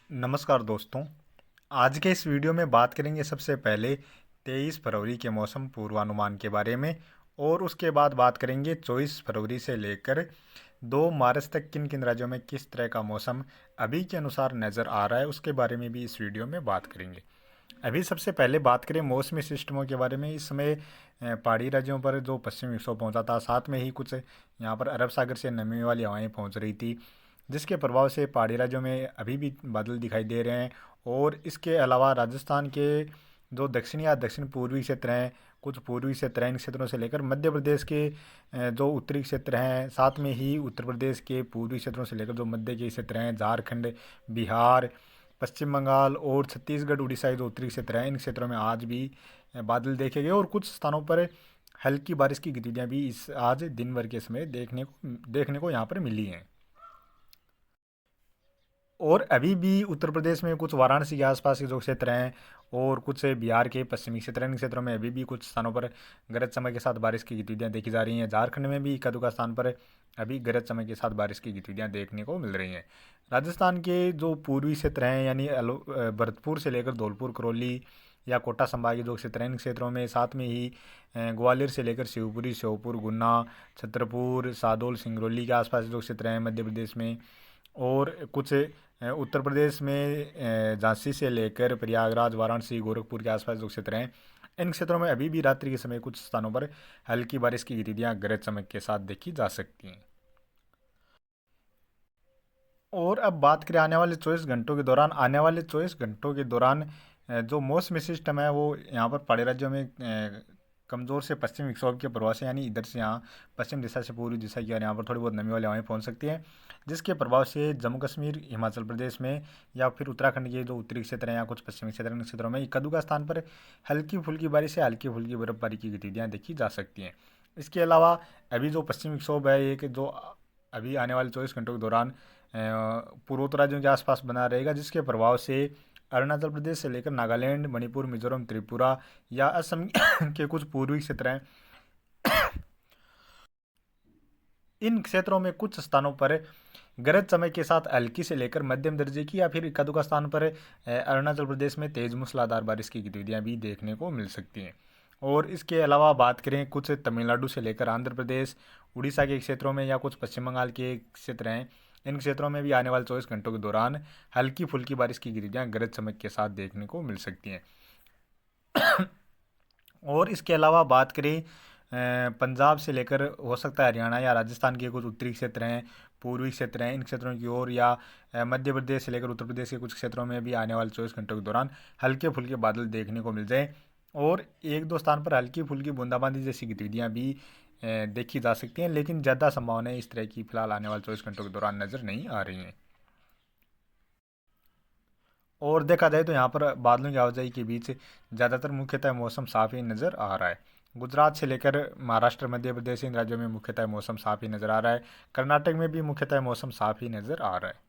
नमस्कार दोस्तों। आज के इस वीडियो में बात करेंगे सबसे पहले 23 फरवरी के मौसम पूर्वानुमान के बारे में और उसके बाद बात करेंगे 24 फरवरी से लेकर 2 मार्च तक किन किन राज्यों में किस तरह का मौसम अभी के अनुसार नज़र आ रहा है उसके बारे में भी इस वीडियो में बात करेंगे। अभी सबसे पहले बात करें मौसमी सिस्टमों के बारे में। इस समय पहाड़ी राज्यों पर जो पश्चिमी विक्षोभ पहुंचा था, साथ में ही कुछ यहाँ पर अरब सागर से नमी वाली हवाएं पहुंच रही थी, जिसके प्रभाव से पहाड़ी राज्यों में अभी भी बादल दिखाई दे रहे हैं। और इसके अलावा राजस्थान के जो दक्षिणी या दक्षिण पूर्वी क्षेत्र हैं, कुछ पूर्वी क्षेत्र हैं, इन क्षेत्रों से लेकर मध्य प्रदेश के जो उत्तरी क्षेत्र हैं, साथ में ही उत्तर प्रदेश के पूर्वी क्षेत्रों से लेकर जो मध्य के क्षेत्र हैं, झारखंड, बिहार, पश्चिम बंगाल और छत्तीसगढ़, उड़ीसा के जो उत्तरी क्षेत्र हैं, इन क्षेत्रों में आज भी बादल देखे गए और कुछ स्थानों पर हल्की बारिश की गतिविधियां भी इस आज दिन भर के समय देखने को यहाँ पर मिली हैं। और अभी भी उत्तर प्रदेश में कुछ वाराणसी के आसपास के जो क्षेत्र हैं और कुछ बिहार के पश्चिमी क्षेत्र, इन क्षेत्रों में अभी भी कुछ स्थानों पर गरज चमक के साथ बारिश की गतिविधियां देखी जा रही हैं। झारखंड में भी इक्का दुक्का स्थान पर अभी गरज चमक के साथ बारिश की गतिविधियां देखने को मिल रही हैं। राजस्थान के जो पूर्वी क्षेत्र हैं, यानी भरतपुर से लेकर धौलपुर, करौली या कोटा संभाग के जो क्षेत्र हैं, इन क्षेत्रों में, साथ में ही ग्वालियर से लेकर शिवपुरी, श्योपुर, गुना, छतरपुर, सादौल, सिंगरौली के आसपास जो क्षेत्र हैं मध्य प्रदेश में, और कुछ उत्तर प्रदेश में झांसी से लेकर प्रयागराज, वाराणसी, गोरखपुर के आसपास जो क्षेत्र हैं, इन क्षेत्रों में अभी भी रात्रि के समय कुछ स्थानों पर हल्की बारिश की गतिविधियां गरज चमक के साथ देखी जा सकती हैं। और अब बात करें आने वाले 24 घंटों के दौरान जो मौसमी सिस्टम है वो यहाँ पर पहाड़ी राज्यों में कमज़ोर से पश्चिमी विक्षोभ के प्रभाव से, यानी इधर से यहाँ पश्चिम दिशा से पूर्वी दिशा की ओर यहाँ पर थोड़ी बहुत नमी वाली हवाएं पहुँच सकती हैं, जिसके प्रभाव से जम्मू कश्मीर, हिमाचल प्रदेश में या फिर उत्तराखंड के जो उत्तरी क्षेत्र हैं या कुछ पश्चिमी क्षेत्र हैं, इन क्षेत्रों में एक का स्थान पर हल्की फुल्की बारिश या हल्की फुल्की बर्फबारी की गतिविधियाँ देखी जा सकती हैं। इसके अलावा अभी जो पश्चिमी विक्षोभ है एक जो अभी आने वाले 24 घंटों के दौरान पूर्वोत्तर राज्यों के आसपास बना रहेगा, जिसके प्रभाव से अरुणाचल प्रदेश से लेकर नागालैंड, मणिपुर, मिजोरम, त्रिपुरा या असम के कुछ पूर्वी क्षेत्र हैं, इन क्षेत्रों में कुछ स्थानों पर गरज चमक के साथ हल्की से लेकर मध्यम दर्जे की या फिर इक्का दुक्का स्थान पर अरुणाचल प्रदेश में तेज मूसलाधार बारिश की गतिविधियां भी देखने को मिल सकती हैं। और इसके अलावा बात करें कुछ तमिलनाडु से लेकर आंध्र प्रदेश, उड़ीसा के क्षेत्रों में या कुछ पश्चिम बंगाल के क्षेत्र हैं, इन क्षेत्रों में भी आने वाले 24 घंटों के दौरान हल्की फुल्की बारिश की गतिविधियां गरज चमक के साथ देखने को मिल सकती हैं। और इसके अलावा बात करें पंजाब से लेकर हो सकता है हरियाणा या राजस्थान के कुछ उत्तरी क्षेत्र हैं, पूर्वी क्षेत्र हैं, इन क्षेत्रों की ओर या मध्य प्रदेश से लेकर उत्तर प्रदेश के कुछ क्षेत्रों में भी आने वाले 24 घंटों के दौरान हल्के फुल्के बादल देखने को मिल जाए और एक दो स्थान पर हल्की फुल्की बूंदाबांदी जैसी गतिविधियां भी देखी जा सकती हैं, लेकिन ज़्यादा संभावनाएं इस तरह की फिलहाल आने वाले 24 घंटों के दौरान नज़र नहीं आ रही हैं। और देखा जाए तो यहाँ पर बादलों की आवाजाही के बीच ज़्यादातर मुख्यतः मौसम साफ ही नज़र आ रहा है। गुजरात से लेकर महाराष्ट्र, मध्य प्रदेश, इन राज्यों में मुख्यतः मौसम साफ ही नज़र आ रहा है। कर्नाटक में भी मुख्यतः मौसम साफ ही नज़र आ रहा है।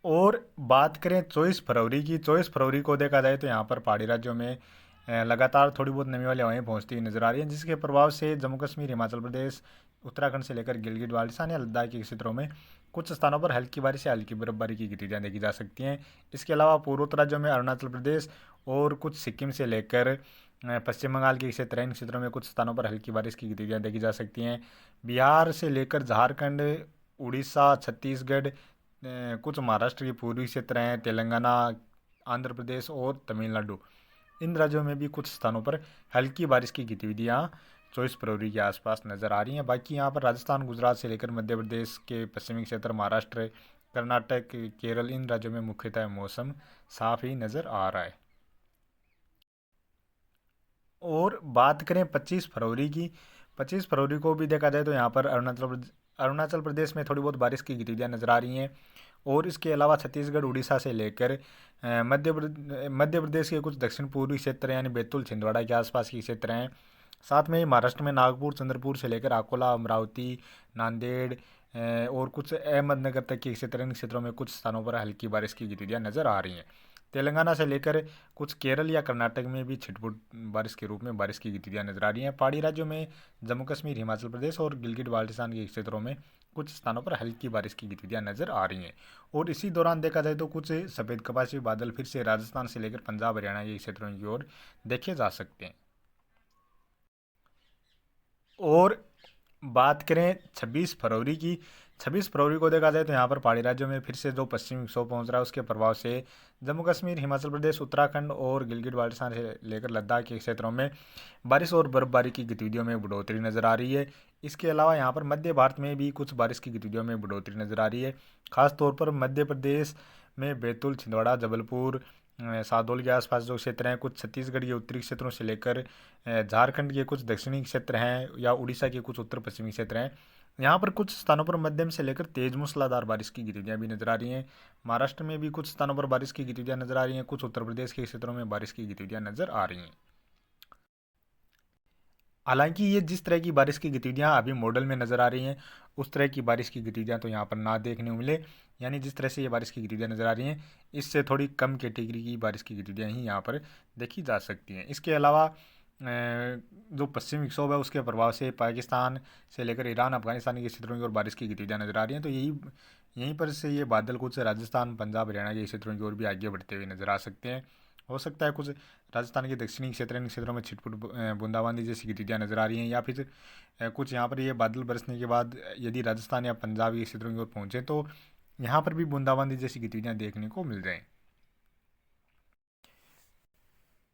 और बात करें 24 फरवरी की, 24 फरवरी को देखा जाए तो यहाँ पर पहाड़ी राज्यों में लगातार थोड़ी बहुत नमी वाली हवाएं पहुंचती हुई नजर आ रही हैं, जिसके प्रभाव से जम्मू कश्मीर, हिमाचल प्रदेश, उत्तराखंड से लेकर गिलगित बाल्टिस्तान या लद्दाख के क्षेत्रों में कुछ स्थानों पर हल्की बारिश या हल्की बर्फबारी की गतिविधियां देखी जा सकती हैं। इसके अलावा पूर्वोत्तर राज्यों में अरुणाचल प्रदेश और कुछ सिक्किम से लेकर पश्चिम बंगाल के क्षेत्र हैं, इन क्षेत्रों में कुछ स्थानों पर हल्की बारिश की गतिविधियां देखी जा सकती हैं। बिहार से लेकर झारखंड, उड़ीसा, छत्तीसगढ़, कुछ महाराष्ट्र के पूर्वी क्षेत्र हैं, तेलंगाना, आंध्र प्रदेश और तमिलनाडु, इन राज्यों में भी कुछ स्थानों पर हल्की बारिश की गतिविधियां 24 फरवरी के आसपास नज़र आ रही हैं। बाकी यहाँ पर राजस्थान, गुजरात से लेकर मध्य प्रदेश के पश्चिमी क्षेत्र, महाराष्ट्र, कर्नाटक, केरल, इन राज्यों में मुख्यतः मौसम साफ ही नज़र आ रहा है। और बात करें 25 फरवरी की, 25 फरवरी को भी देखा जाए तो यहाँ पर अरुणाचल प्रदेश में थोड़ी बहुत बारिश की गतिविधियाँ नज़र आ रही हैं। और इसके अलावा छत्तीसगढ़, उड़ीसा से लेकर मध्य प्रदेश के कुछ दक्षिण पूर्वी क्षेत्र यानी बैतूल, छिंदवाड़ा के आसपास के क्षेत्र हैं, साथ में ही महाराष्ट्र में नागपुर, चंद्रपुर से लेकर अकोला, अमरावती, नांदेड़ और कुछ अहमदनगर तक के क्षेत्र, इन क्षेत्रों में कुछ स्थानों पर हल्की बारिश की गतिविधियाँ नज़र आ रही हैं। तेलंगाना से लेकर कुछ केरल या कर्नाटक में भी छिटपुट बारिश के रूप में बारिश की गतिविधियां नजर आ रही हैं। पहाड़ी राज्यों में जम्मू कश्मीर, हिमाचल प्रदेश और गिलगित बाल्टिस्तान के क्षेत्रों में कुछ स्थानों पर हल्की बारिश की गतिविधियां नजर आ रही हैं। और इसी दौरान देखा जाए तो कुछ सफ़ेद कपासी बादल फिर से राजस्थान से लेकर पंजाब हरियाणा के क्षेत्रों की ओर देखे जा सकते हैं। और बात करें 26 फरवरी की, 26 फरवरी को देखा जाए तो यहाँ पर पहाड़ी राज्यों में फिर से जो पश्चिमी विक्षोभ पहुँच रहा है उसके प्रभाव से जम्मू कश्मीर, हिमाचल प्रदेश, उत्तराखंड और गिलगित बाल्टिस्तान से लेकर लद्दाख के क्षेत्रों में बारिश और बर्फबारी की गतिविधियों में बढ़ोतरी नजर आ रही है। इसके अलावा यहाँ पर मध्य भारत में भी कुछ बारिश की गतिविधियों में बढ़ोतरी नजर आ रही है। खासतौर पर मध्य प्रदेश में बैतूल, छिंदवाड़ा, जबलपुर, सादौल के आसपास जो क्षेत्र हैं, कुछ छत्तीसगढ़ के उत्तरी क्षेत्रों से लेकर झारखंड के कुछ दक्षिणी क्षेत्र हैं या उड़ीसा के कुछ उत्तर पश्चिमी क्षेत्र हैं, यहाँ पर कुछ स्थानों पर मध्यम से लेकर तेज मूसलाधार बारिश की गतिविधियां भी नजर आ रही हैं। महाराष्ट्र में भी कुछ स्थानों पर बारिश की गतिविधियां नजर आ रही हैं। कुछ उत्तर प्रदेश के क्षेत्रों में बारिश की गतिविधियां नजर आ रही हैं। हालांकि ये जिस तरह की बारिश की गतिविधियां अभी मॉडल में नज़र आ रही हैं, उस तरह की बारिश की गतिविधियां तो यहाँ पर ना देखने को मिले। यानी जिस तरह से ये बारिश की गतिविधियां नज़र आ रही हैं, इससे थोड़ी कम कैटेगरी की बारिश की गतिविधियां ही यहाँ पर देखी जा सकती हैं। इसके अलावा जो पश्चिमी विक्षोभ है उसके प्रभाव से पाकिस्तान से लेकर ईरान, अफगानिस्तान के क्षेत्रों की ओर बारिश की गतिविधियां नज़र आ रही हैं। तो यहीं पर से ये बादल कुछ राजस्थान, पंजाब, हरियाणा के क्षेत्रों की ओर भी आगे बढ़ते हुए नजर आ सकते हैं। हो सकता है कुछ राजस्थान के दक्षिणी क्षेत्र, इन क्षेत्रों में छिटपुट बूंदाबांदी जैसी गतिविधियां नजर आ रही हैं, या फिर कुछ यहाँ पर ये बादल बरसने के बाद यदि राजस्थान या पंजाब के क्षेत्रों की ओर पहुँचे तो यहाँ पर भी बूंदाबांदी जैसी गतिविधियां देखने को मिल जाएं।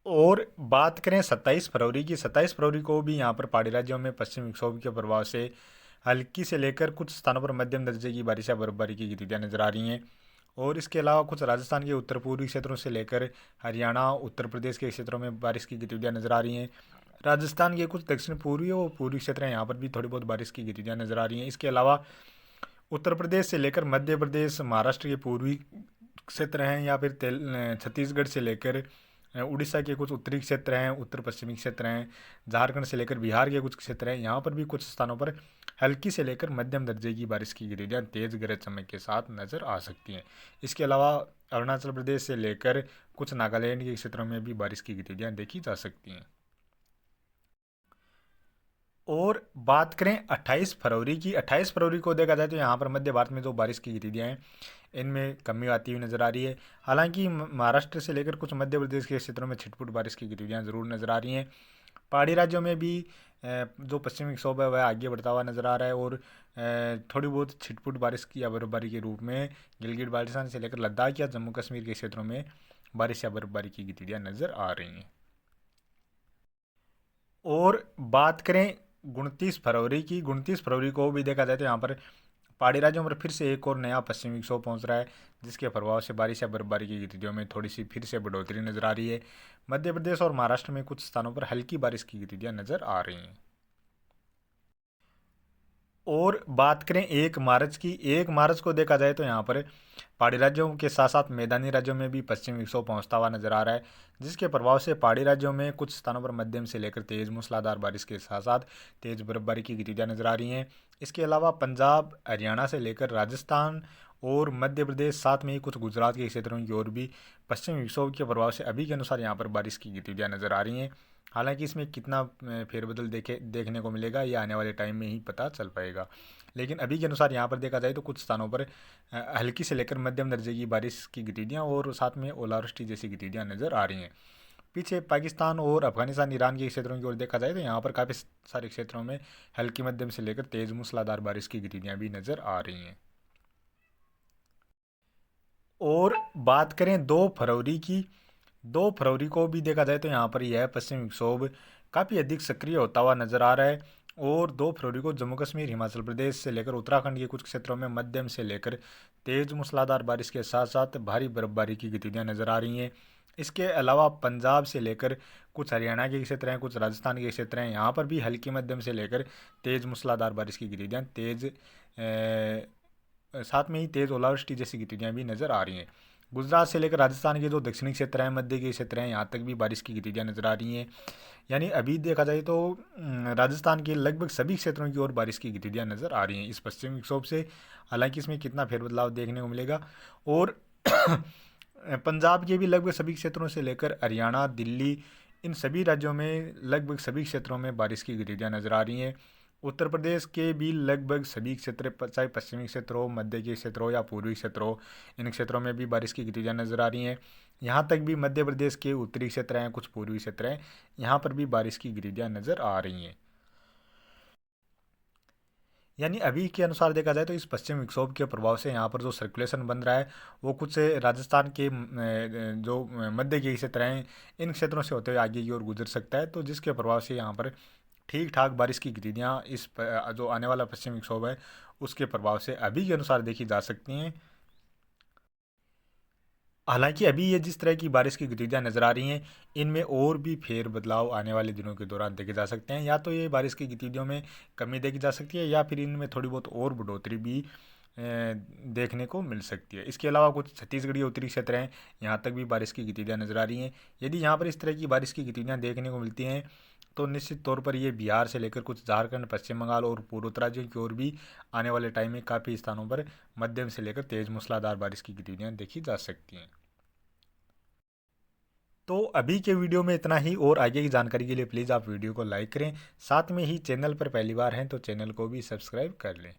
और बात करें 27 फरवरी की, 27 फरवरी को भी यहाँ पर पहाड़ी राज्यों में पश्चिमी विक्षोभ के प्रभाव से हल्की से लेकर कुछ स्थानों पर मध्यम दर्जे की बारिश या बर्फबारी की गतिविधियां नजर आ रही हैं। और इसके अलावा कुछ राजस्थान के उत्तर पूर्वी क्षेत्रों से लेकर हरियाणा, उत्तर प्रदेश के क्षेत्रों में बारिश की गतिविधियां नजर आ रही हैं। राजस्थान के कुछ दक्षिण पूर्वी और पूर्वी क्षेत्र हैं, यहाँ पर भी थोड़ी बहुत बारिश की गतिविधियां नजर आ रही हैं। इसके अलावा उत्तर प्रदेश से लेकर मध्य प्रदेश, महाराष्ट्र के पूर्वी क्षेत्र हैं, या फिर छत्तीसगढ़ से लेकर उड़ीसा के कुछ उत्तरी क्षेत्र हैं, उत्तर पश्चिमी क्षेत्र हैं, झारखंड से लेकर बिहार के कुछ क्षेत्र हैं, यहाँ पर भी कुछ स्थानों पर हल्की से लेकर मध्यम दर्जे की बारिश की गतिविधियां तेज गरज चमक के साथ नजर आ सकती हैं। इसके अलावा अरुणाचल प्रदेश से लेकर कुछ नागालैंड के क्षेत्रों में भी बारिश की गतिविधियां देखी जा सकती हैं। और बात करें 28 फरवरी की, 28 फरवरी को देखा जाए तो यहाँ पर मध्य भारत में जो बारिश की गतिविधियाँ हैं इनमें कमी आती हुई नज़र आ रही है। हालांकि महाराष्ट्र से लेकर कुछ मध्य प्रदेश के क्षेत्रों में छिटपुट बारिश की गतिविधियाँ ज़रूर नज़र आ रही हैं। पहाड़ी राज्यों में भी जो पश्चिमी विक्षोभ है वह आगे बढ़ता हुआ नज़र आ रहा है, और थोड़ी बहुत छिटपुट बारिश की या बर्फबारी के रूप में गिलगित बाल्टिस्तान से लेकर लद्दाख या जम्मू कश्मीर के क्षेत्रों में बारिश या बर्फबारी की गतिविधियाँ नज़र आ रही हैं। और बात करें 29 फरवरी की, 29 फरवरी को भी देखा जाए तो यहाँ पर पहाड़ी राज्यों पर फिर से एक और नया पश्चिमी विक्षोभ पहुंच रहा है, जिसके प्रभाव से बारिश या बर्फबारी की गतिविधियों में थोड़ी सी फिर से बढ़ोतरी नजर आ रही है। मध्य प्रदेश और महाराष्ट्र में कुछ स्थानों पर हल्की बारिश की गतिविधियां नजर आ रही हैं। और बात करें 1 मार्च की, 1 मार्च को देखा जाए तो यहाँ पर पहाड़ी राज्यों के साथ साथ मैदानी राज्यों में भी पश्चिमी विक्षोभ पहुंचता हुआ नजर आ रहा है, जिसके प्रभाव से पहाड़ी राज्यों में कुछ स्थानों पर मध्यम से लेकर तेज मूसलाधार बारिश के साथ साथ तेज बर्फबारी की गतिविधियां नजर आ रही हैं। इसके अलावा पंजाब, हरियाणा से लेकर राजस्थान और मध्य प्रदेश, साथ में ही कुछ गुजरात के क्षेत्रों की ओर भी पश्चिमी विक्षोभ के प्रभाव से अभी के अनुसार यहाँ पर बारिश की गतिविधियां नजर आ रही हैं। हालांकि इसमें कितना फेरबदल देखने को मिलेगा ये आने वाले टाइम में ही पता चल पाएगा, लेकिन अभी के अनुसार यहाँ पर देखा जाए तो कुछ स्थानों पर हल्की से लेकर मध्यम दर्जे की बारिश की गतिविधियाँ और साथ में ओलावृष्टि जैसी गतिविधियाँ नज़र आ रही हैं। पीछे पाकिस्तान और अफगानिस्तान, ईरान के क्षेत्रों की ओर देखा जाए तो यहाँ पर काफ़ी सारे क्षेत्रों में हल्की मध्यम से लेकर तेज मूसलाधार बारिश की गतिविधियाँ भी नज़र आ रही हैं। और बात करें 2 फरवरी की, 2 फरवरी को भी देखा जाए तो यहाँ पर यह पश्चिमी विक्षोभ काफ़ी अधिक सक्रिय होता हुआ नजर आ रहा है, और 2 फरवरी को जम्मू कश्मीर, हिमाचल प्रदेश से लेकर उत्तराखंड के कुछ क्षेत्रों में मध्यम से लेकर तेज मूसलाधार बारिश के साथ साथ भारी बर्फबारी की गतिविधियां नजर आ रही हैं। इसके अलावा पंजाब से लेकर कुछ हरियाणा के क्षेत्र हैं, कुछ राजस्थान के क्षेत्र हैं, यहाँ पर भी हल्की मध्यम से लेकर तेज मूसलाधार बारिश की गतिविधियाँ साथ में ही तेज ओलावृष्टि जैसी गतिविधियाँ भी नजर आ रही हैं। गुजरात से लेकर राजस्थान के जो दक्षिणी क्षेत्र हैं, मध्य के क्षेत्र हैं, यहाँ तक भी बारिश की गतिविधियाँ नजर आ रही हैं। यानी अभी देखा जाए तो राजस्थान के लगभग सभी क्षेत्रों की ओर बारिश की गतिविधियाँ नजर आ रही हैं इस पश्चिमी विक्षोभ से। हालांकि इसमें कितना फेरबदलाव देखने को मिलेगा, और पंजाब के भी लगभग सभी क्षेत्रों से लेकर हरियाणा, दिल्ली, इन सभी राज्यों में लगभग सभी क्षेत्रों में बारिश की गतिविधियाँ नजर आ रही हैं। उत्तर प्रदेश के भी लगभग सभी क्षेत्र, चाहे पश्चिमी क्षेत्र हो, मध्य के क्षेत्र हो या पूर्वी क्षेत्र हो, इन क्षेत्रों में भी बारिश की गतिविधियाँ नजर आ रही हैं। यहाँ तक भी मध्य प्रदेश के उत्तरी क्षेत्र हैं, कुछ पूर्वी क्षेत्र हैं, यहाँ पर भी बारिश की गतिविधियाँ नजर आ रही हैं। यानी अभी के अनुसार देखा जाए तो इस पश्चिम विक्षोभ के प्रभाव से यहाँ पर जो सर्कुलेशन बन रहा है वो कुछ राजस्थान के जो मध्य के क्षेत्र हैं इन क्षेत्रों से होते हुए आगे की ओर गुजर सकता है, तो जिसके प्रभाव से यहाँ पर ठीक ठाक बारिश की गतिविधियाँ जो आने वाला पश्चिम विक्षोभ है उसके प्रभाव से अभी के अनुसार देखी जा सकती हैं। हालांकि अभी ये जिस तरह की बारिश की गतिविधियाँ नज़र आ रही हैं इनमें और भी फेर बदलाव आने वाले दिनों के दौरान देखे जा सकते हैं। या तो ये बारिश की गतिविधियों में कमी देखी जा सकती है या फिर इनमें थोड़ी बहुत और बढ़ोतरी भी देखने को मिल सकती है। इसके अलावा कुछ छत्तीसगढ़ी उत्तरी क्षेत्र हैं, यहाँ तक भी बारिश की गतिविधियाँ नज़र आ रही हैं। यदि यहाँ पर इस तरह की बारिश की गतिविधियाँ देखने को मिलती हैं तो निश्चित तौर पर ये बिहार से लेकर कुछ झारखंड, पश्चिम बंगाल और पूर्वोत्तर राज्यों की ओर भी आने वाले टाइम में काफ़ी स्थानों पर मध्यम से लेकर तेज़ मूसलाधार बारिश की गतिविधियाँ देखी जा सकती हैं। तो अभी के वीडियो में इतना ही, और आगे की जानकारी के लिए प्लीज़ आप वीडियो को लाइक करें, साथ में ही चैनल पर पहली बार हैं तो चैनल को भी सब्सक्राइब कर लें।